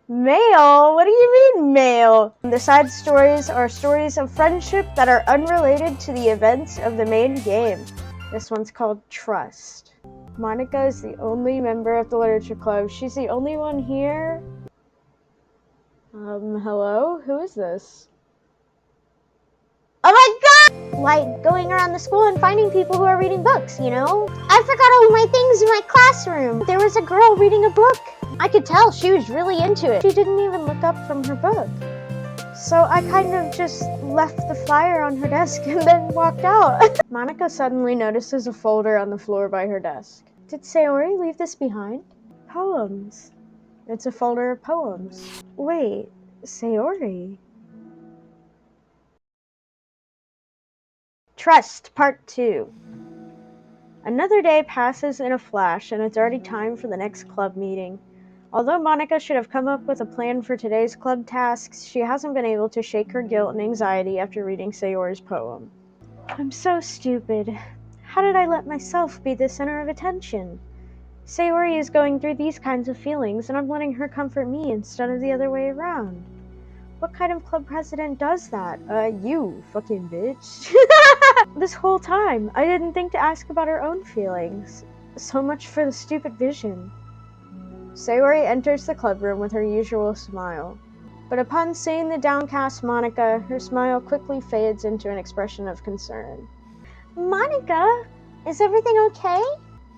Mail? What do you mean, mail? The side stories are stories of friendship that are unrelated to the events of the main game. This one's called Trust. Monica is the only member of the literature club. She's the only one here. Hello? Who is this? Oh my god! Like going around the school and finding people who are reading books, you know? I forgot all my things in my classroom. There was a girl reading a book. I could tell she was really into it. She didn't even look up from her book. So I kind of just left the flyer on her desk and then walked out. Monica suddenly notices a folder on the floor by her desk. Did Sayori leave this behind? Poems. It's a folder of poems. Wait, Sayori? Trust, Part 2. Another day passes in a flash, and it's already time for the next club meeting. Although Monica should have come up with a plan for today's club tasks, she hasn't been able to shake her guilt and anxiety after reading Sayori's poem. I'm so stupid. How did I let myself be the center of attention? Sayori is going through these kinds of feelings, and I'm letting her comfort me instead of the other way around. What kind of club president does that? You, fucking bitch. This whole time, I didn't think to ask about her own feelings. So much for the stupid vision. Sayori enters the club room with her usual smile. But upon seeing the downcast Monica, her smile quickly fades into an expression of concern. Monica, is everything okay?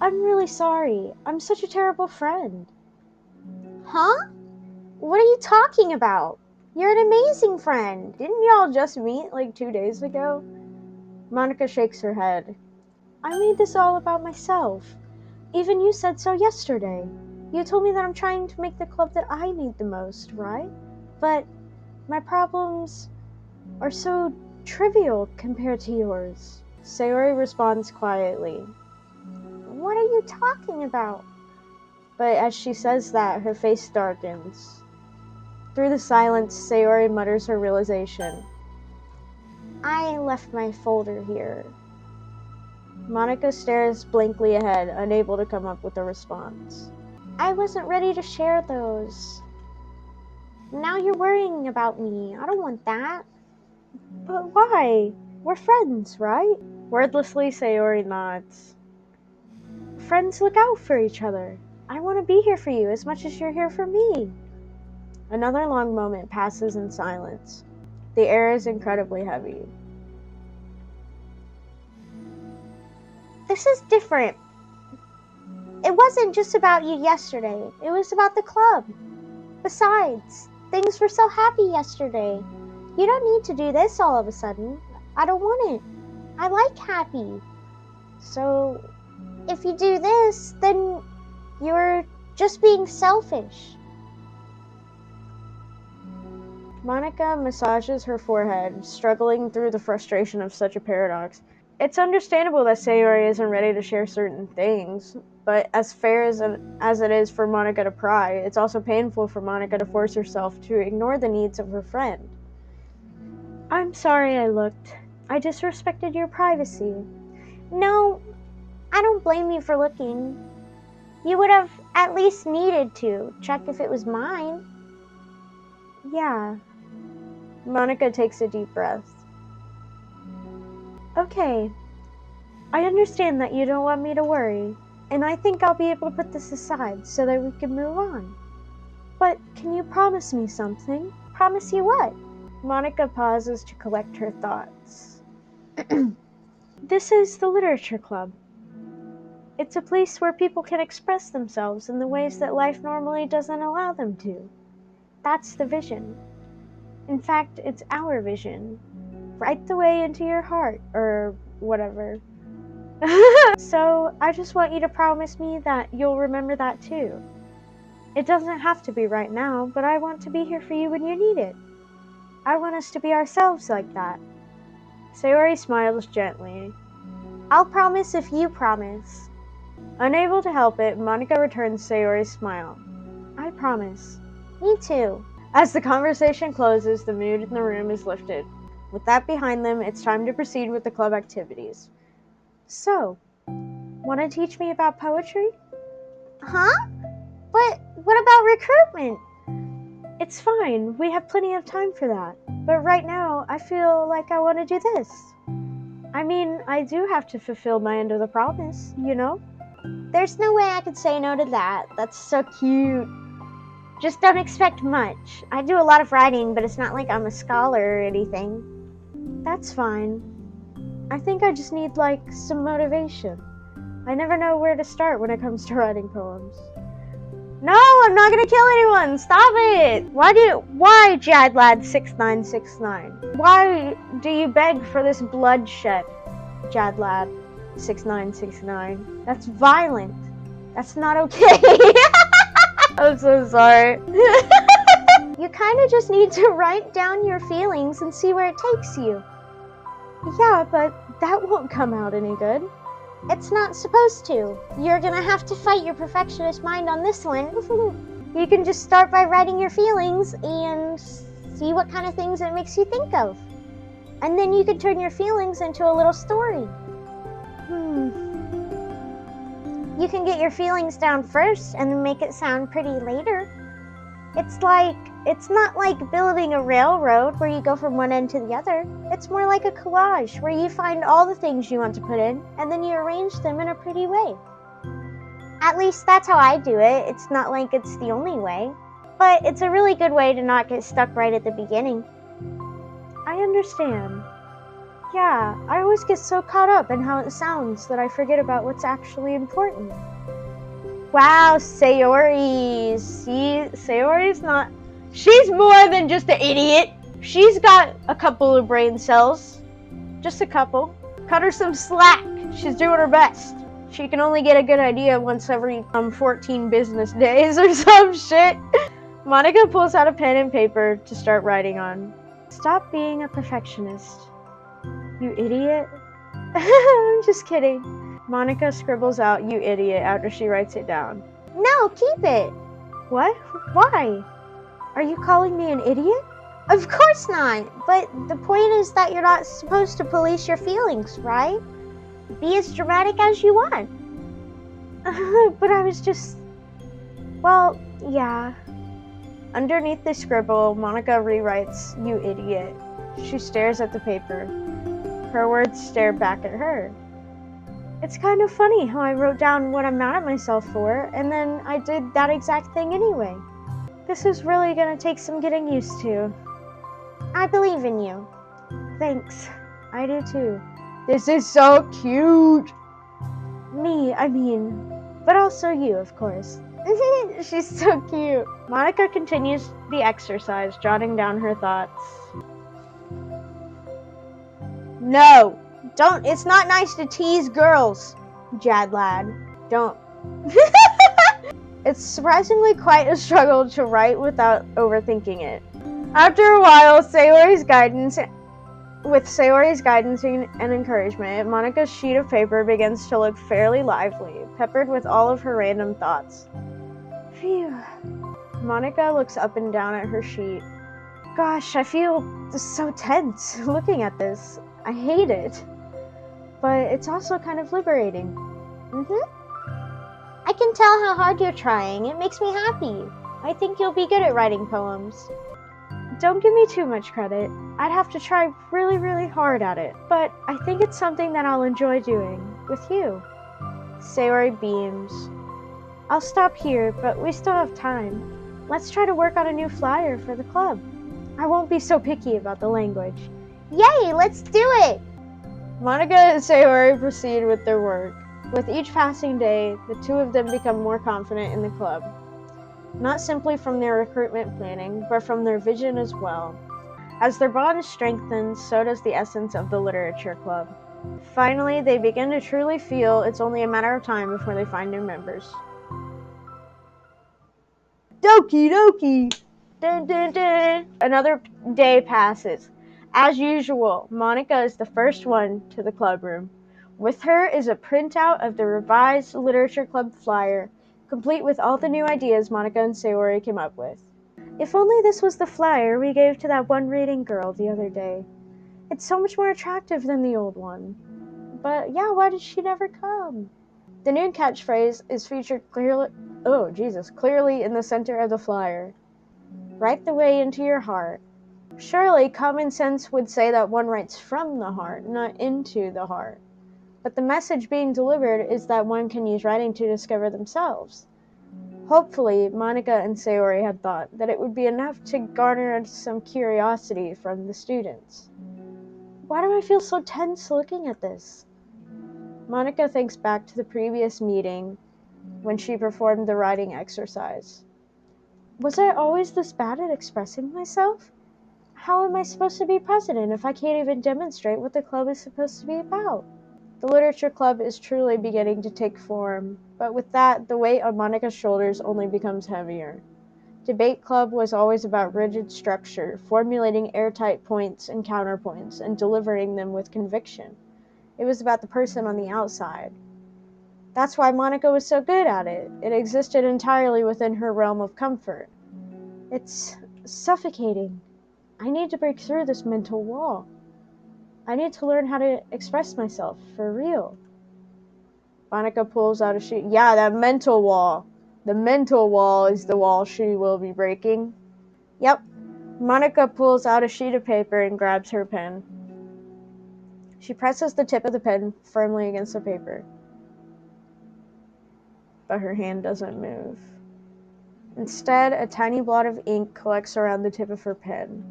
I'm really sorry. I'm such a terrible friend. Huh? What are you talking about? You're an amazing friend. Didn't y'all just meet like 2 days ago? Monica shakes her head. I made this all about myself. Even you said so yesterday. You told me that I'm trying to make the club that I need the most, right? But my problems are so trivial compared to yours. Sayori responds quietly. What are you talking about? But as she says that, her face darkens. Through the silence, Sayori mutters her realization. I left my folder here. Monica stares blankly ahead, unable to come up with a response. I wasn't ready to share those. Now you're worrying about me. I don't want that. But why? We're friends, right? Wordlessly, Sayori nods. Friends look out for each other. I want to be here for you as much as you're here for me. Another long moment passes in silence. The air is incredibly heavy. This is different. It wasn't just about you yesterday. It was about the club. Besides, things were so happy yesterday. You don't need to do this all of a sudden. I don't want it. I like happy. So, if you do this, then you're just being selfish. Monica massages her forehead, struggling through the frustration of such a paradox. It's understandable that Sayori isn't ready to share certain things, but as fair as it is for Monica to pry, it's also painful for Monica to force herself to ignore the needs of her friend. I'm sorry I looked. I disrespected your privacy. No, I don't blame you for looking. You would have at least needed to check if it was mine. Yeah. Monica takes a deep breath. Okay. I understand that you don't want me to worry, and I think I'll be able to put this aside so that we can move on. But can you promise me something? Promise you what? Monica pauses to collect her thoughts. This is the literature club. It's a place where people can express themselves in the ways that life normally doesn't allow them to. That's the vision. In fact, it's our vision. Right the way into your heart, or whatever. So, I just want you to promise me that you'll remember that too. It doesn't have to be right now, but I want to be here for you when you need it. I want us to be ourselves like that. Sayori smiles gently. I'll promise if you promise. Unable to help it, Monica returns Sayori's smile. I promise. Me too. As the conversation closes, the mood in the room is lifted. With that behind them, it's time to proceed with the club activities. So, want to teach me about poetry? Huh? But what about recruitment? It's fine, we have plenty of time for that. But right now, I feel like I want to do this. I mean, I do have to fulfill my end of the promise, you know? There's no way I could say no to that. That's so cute. Just don't expect much. I do a lot of writing, but it's not like I'm a scholar or anything. That's fine. I think I just need, like, some motivation. I never know where to start when it comes to writing poems. No, I'm not gonna kill anyone! Stop it! Why, Jadlad6969? Why do you beg for this bloodshed, Jadlad6969? That's violent. That's not okay. I'm so sorry. You kind of just need to write down your feelings and see where it takes you. Yeah, but that won't come out any good. It's not supposed to. You're gonna have to fight your perfectionist mind on this one. You can just start by writing your feelings and see what kind of things it makes you think of. And then you can turn your feelings into a little story. You can get your feelings down first and then make it sound pretty later. It's not like building a railroad where you go from one end to the other. It's more like a collage where you find all the things you want to put in and then you arrange them in a pretty way. At least that's how I do it. It's not like it's the only way, but it's a really good way to not get stuck right at the beginning. I understand. Yeah, I always get so caught up in how it sounds that I forget about what's actually important. Wow, Sayori. See, Sayori's not... She's more than just an idiot. She's got a couple of brain cells. Just a couple. Cut her some slack. She's doing her best. She can only get a good idea once every 14 business days or some shit. Monica pulls out a pen and paper to start writing on. Stop being a perfectionist. You idiot. I'm just kidding. Monica scribbles out "you idiot" after she writes it down. No, keep it. What? Why? Are you calling me an idiot? Of course not. But the point is that you're not supposed to police your feelings, right? Be as dramatic as you want. But I was just... Well, yeah. Underneath the scribble, Monica rewrites "you idiot." She stares at the paper. Her words stare back at her. It's kind of funny how I wrote down what I'm mad at myself for, and then I did that exact thing anyway. This is really gonna take some getting used to. I believe in you. Thanks. I do too. This is so cute! Me, I mean. But also you, of course. She's so cute. Monica continues the exercise, jotting down her thoughts. No! Don't! It's not nice to tease girls, Jadlad. Don't. It's surprisingly quite a struggle to write without overthinking it. After a while, with Sayori's guidance and encouragement, Monica's sheet of paper begins to look fairly lively, peppered with all of her random thoughts. Phew. Monica looks up and down at her sheet. Gosh, I feel so tense looking at this. I hate it. But it's also kind of liberating. I can tell how hard you're trying. It makes me happy. I think you'll be good at writing poems. Don't give me too much credit. I'd have to try really, really hard at it. But I think it's something that I'll enjoy doing with you. Sayori beams. I'll stop here, but we still have time. Let's try to work on a new flyer for the club. I won't be so picky about the language. Yay, let's do it! Monica and Sayori proceed with their work. With each passing day, the two of them become more confident in the club. Not simply from their recruitment planning, but from their vision as well. As their bond strengthens, so does the essence of the literature club. Finally, they begin to truly feel it's only a matter of time before they find new members. Doki doki! Dun, dun, dun. Another day passes. As usual, Monica is the first one to the club room. With her is a printout of the revised Literature Club flyer, complete with all the new ideas Monica and Sayori came up with. If only this was the flyer we gave to that one reading girl the other day. It's so much more attractive than the old one. But yeah, why did she never come? The new catchphrase is featured clearly in the center of the flyer. Write the way into your heart. Surely common sense would say that one writes from the heart, not into the heart. But the message being delivered is that one can use writing to discover themselves. Hopefully, Monica and Sayori had thought that it would be enough to garner some curiosity from the students. Why do I feel so tense looking at this? Monica thinks back to the previous meeting when she performed the writing exercise. Was I always this bad at expressing myself? How am I supposed to be president if I can't even demonstrate what the club is supposed to be about? The literature club is truly beginning to take form, but with that, the weight on Monica's shoulders only becomes heavier. Debate club was always about rigid structure, formulating airtight points and counterpoints, and delivering them with conviction. It was about the person on the outside. That's why Monica was so good at it. It existed entirely within her realm of comfort. It's suffocating. I need to break through this mental wall. I need to learn how to express myself for real. Monica pulls out a sheet. Yeah, that mental wall. The mental wall is the wall she will be breaking. Yep. Monica pulls out a sheet of paper and grabs her pen. She presses the tip of the pen firmly against the paper, but her hand doesn't move. Instead, a tiny blot of ink collects around the tip of her pen.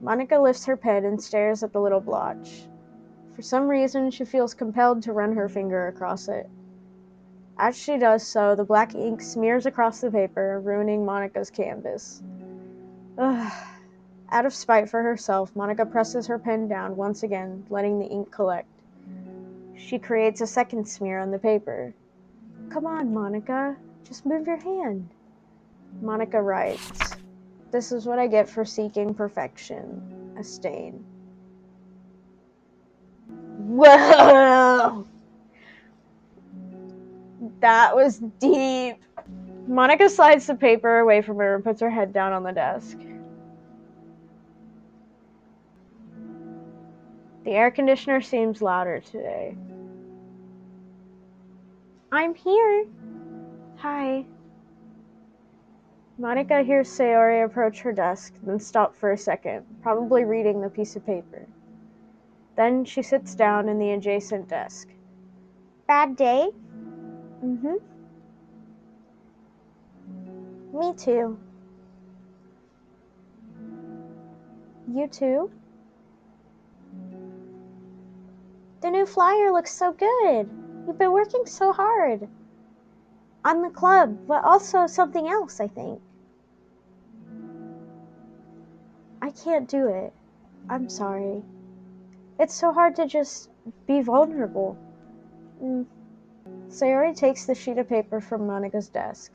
Monica lifts her pen and stares at the little blotch. For some reason, she feels compelled to run her finger across it. As she does so, the black ink smears across the paper, ruining Monica's canvas. Ugh. Out of spite for herself, Monica presses her pen down once again, letting the ink collect. She creates a second smear on the paper. Come on, Monica. Just move your hand. Monica writes, "This is what I get for seeking perfection. A stain." Whoa! That was deep. Monica slides the paper away from her and puts her head down on the desk. The air conditioner seems louder today. I'm here. Hi. Monica hears Sayori approach her desk, then stop for a second, probably reading the piece of paper. Then she sits down in the adjacent desk. Bad day? Mm-hmm. Me too. You too? The new flyer looks so good. You've been working so hard. On the club, but also something else, I think. I can't do it. I'm sorry. It's so hard to just be vulnerable. Sayori takes the sheet of paper from Monica's desk.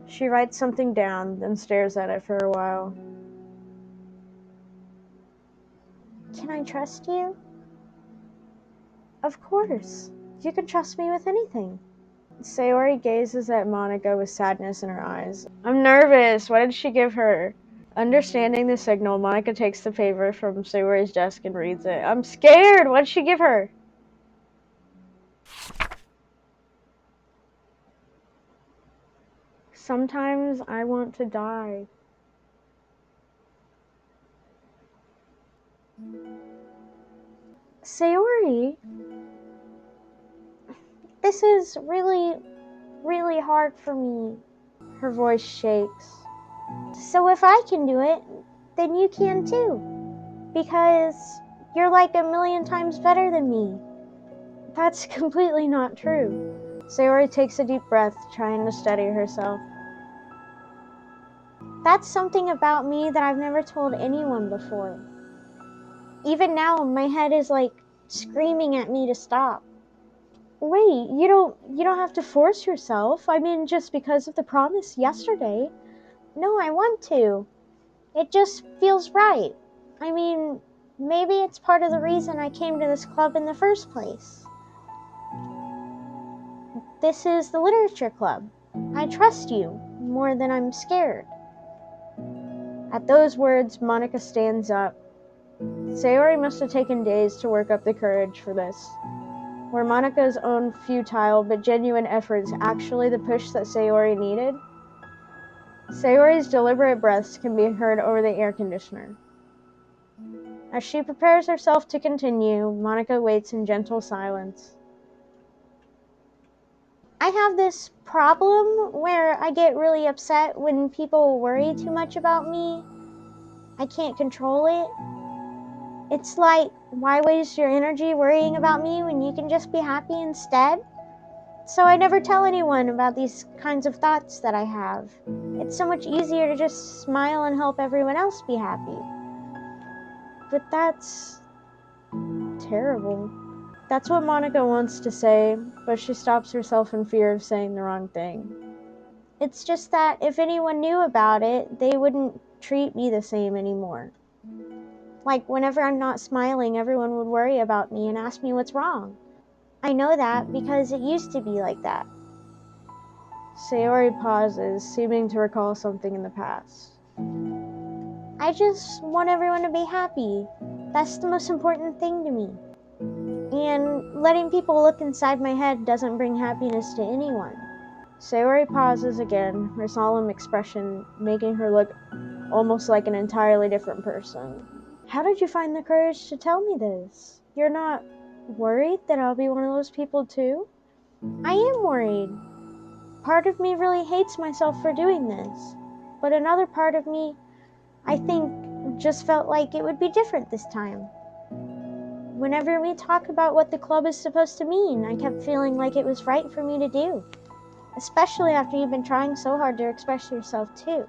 She writes something down, then stares at it for a while. Can I trust you? Of course. You can trust me with anything. Sayori gazes at Monica with sadness in her eyes. I'm nervous. What did she give her? Understanding the signal, Monica takes the paper from Sayori's desk and reads it. I'm scared. What did she give her? Sometimes I want to die. Sayori, This is really, really hard for me. her voice shakes. So if I can do it, then you can too. Because you're like a million times better than me. That's completely not true. Sayori takes a deep breath, trying to steady herself. That's something about me that I've never told anyone before. Even now, my head is like screaming at me to stop. Wait, you don't have to force yourself. I mean, just because of the promise yesterday. No, I want to. It just feels right. I mean, maybe it's part of the reason I came to this club in the first place. This is the literature club. I trust you more than I'm scared. At those words, Monica stands up. Sayori must have taken days to work up the courage for this. Were Monica's own futile but genuine efforts actually the push that Sayori needed? Sayori's deliberate breaths can be heard over the air conditioner. As she prepares herself to continue, Monica waits in gentle silence. I have this problem where I get really upset when people worry too much about me. I can't control it. It's like, why waste your energy worrying about me when you can just be happy instead? So I never tell anyone about these kinds of thoughts that I have. It's so much easier to just smile and help everyone else be happy. But that's terrible. That's what Monica wants to say, but she stops herself in fear of saying the wrong thing. It's just that if anyone knew about it, they wouldn't treat me the same anymore. Like, whenever I'm not smiling, everyone would worry about me and ask me what's wrong. I know that because it used to be like that. Sayori pauses, seeming to recall something in the past. I just want everyone to be happy. That's the most important thing to me. And letting people look inside my head doesn't bring happiness to anyone. Sayori pauses again, her solemn expression making her look almost like an entirely different person. How did you find the courage to tell me this? You're not worried that I'll be one of those people too? I am worried. Part of me really hates myself for doing this. But another part of me, I think, just felt like it would be different this time. Whenever we talk about what the club is supposed to mean, I kept feeling like it was right for me to do. Especially after you've been trying so hard to express yourself too.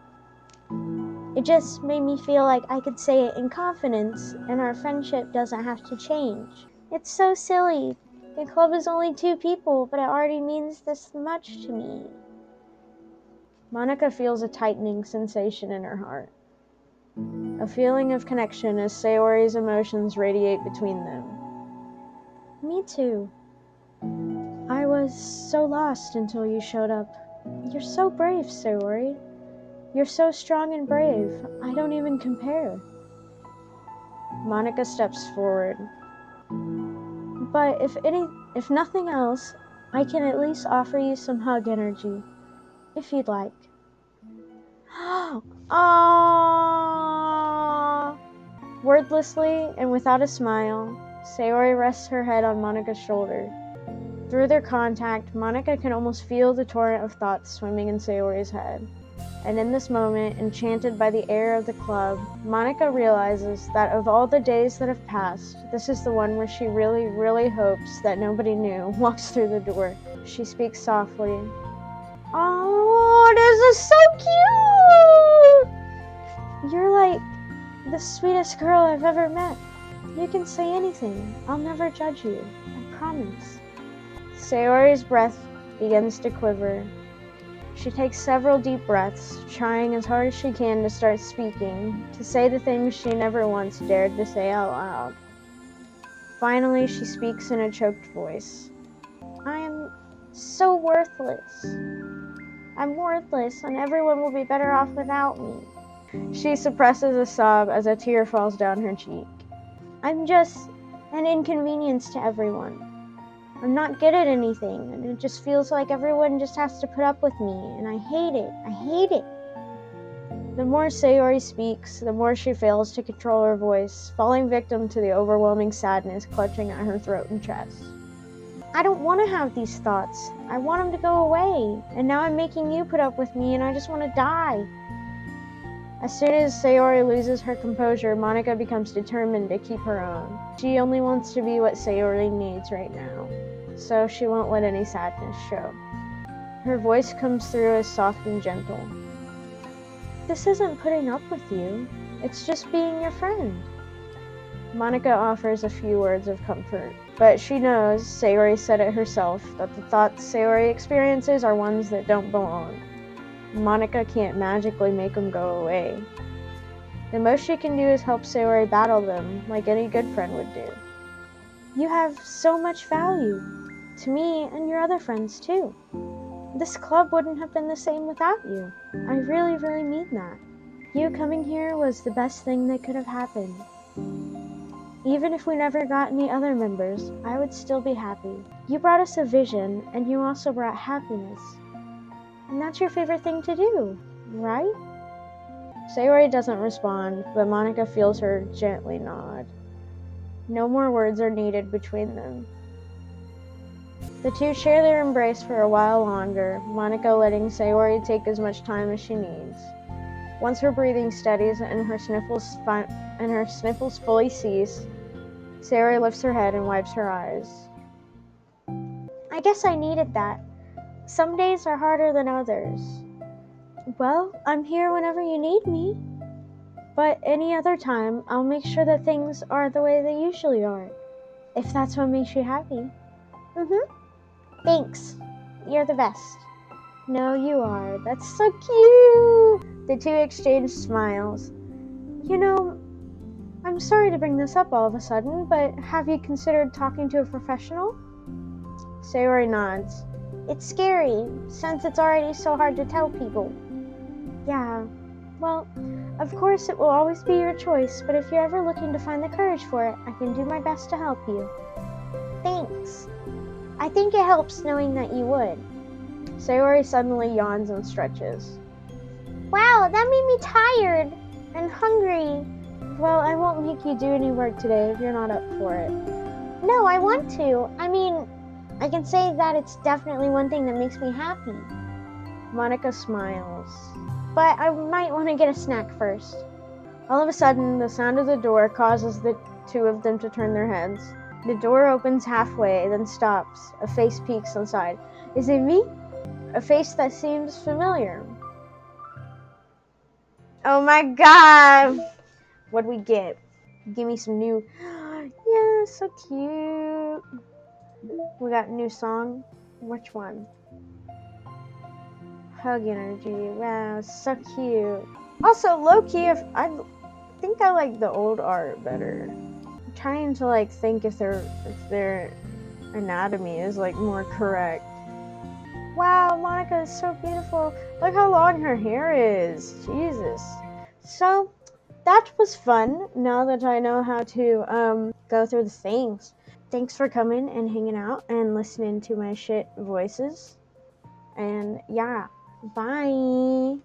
It just made me feel like I could say it in confidence and our friendship doesn't have to change. It's so silly. The club is only 2 people, but it already means this much to me. Monica feels a tightening sensation in her heart. A feeling of connection as Sayori's emotions radiate between them. Me too. I was so lost until you showed up. You're so brave, Sayori. You're so strong and brave. I don't even compare. Monica steps forward. But if nothing else, I can at least offer you some hug energy, if you'd like. Aww. Wordlessly and without a smile, Sayori rests her head on Monica's shoulder. Through their contact, Monica can almost feel the torrent of thoughts swimming in Sayori's head. And in this moment, enchanted by the air of the club, Monica realizes that of all the days that have passed, this is the one where she really, really hopes that nobody new walks through the door. She speaks softly. Oh, this is so cute! You're like the sweetest girl I've ever met. You can say anything. I'll never judge you. I promise. Sayori's breath begins to quiver. She takes several deep breaths, trying as hard as she can to start speaking, to say the things she never once dared to say out loud. Finally, she speaks in a choked voice. I am so worthless. I'm worthless, and everyone will be better off without me. She suppresses a sob as a tear falls down her cheek. I'm just an inconvenience to everyone. I'm not good at anything, and it just feels like everyone just has to put up with me, and I hate it. I hate it. The more Sayori speaks, the more she fails to control her voice, falling victim to the overwhelming sadness clutching at her throat and chest. I don't want to have these thoughts. I want them to go away, and now I'm making you put up with me, and I just want to die. As soon as Sayori loses her composure, Monica becomes determined to keep her own. She only wants to be what Sayori needs right now, so she won't let any sadness show. Her voice comes through as soft and gentle. This isn't putting up with you. It's just being your friend. Monica offers a few words of comfort, but she knows, Sayori said it herself, that the thoughts Sayori experiences are ones that don't belong. Monica can't magically make them go away. The most she can do is help Sayori battle them, like any good friend would do. You have so much value, to me and your other friends too. This club wouldn't have been the same without you. I really, really mean that. You coming here was the best thing that could have happened. Even if we never got any other members, I would still be happy. You brought us a vision, and you also brought happiness. And that's your favorite thing to do. right? Sayori doesn't respond, but Monica feels her gently nod. No more words are needed between them. The two share their embrace for a while longer, Monica letting Sayori take as much time as she needs. Once her breathing steadies and her sniffles fully cease, Sayori lifts her head and wipes her eyes. I guess I needed that. Some days are harder than others. Well, I'm here whenever you need me. But any other time, I'll make sure that things are the way they usually are. If that's what makes you happy. Thanks. You're the best. No, you are. That's so cute! The two exchange smiles. You know, I'm sorry to bring this up all of a sudden, but have you considered talking to a professional? Sayori nods. It's scary, since it's already so hard to tell people. Yeah. Well, of course it will always be your choice, but if you're ever looking to find the courage for it, I can do my best to help you. Thanks. I think it helps knowing that you would. Sayori suddenly yawns and stretches. Wow, that made me tired and hungry. Well, I won't make you do any work today if you're not up for it. No, I want to. I mean, I can say that it's definitely one thing that makes me happy. Monica smiles. But I might want to get a snack first. All of a sudden, the sound of the door causes the two of them to turn their heads. The door opens halfway, then stops. A face peeks inside. Is it me? A face that seems familiar. Oh my god! What'd we get? Give me some new... Yeah, so cute. We got a new song. Which one? Hug energy. Wow, so cute. Also, low-key, I think I like the old art better. I'm trying to think if their anatomy is more correct. Wow, Monica is so beautiful. Look how long her hair is. Jesus. So that was fun. Now that I know how to go through the things. Thanks for coming and hanging out and listening to my shit voices. And yeah, bye.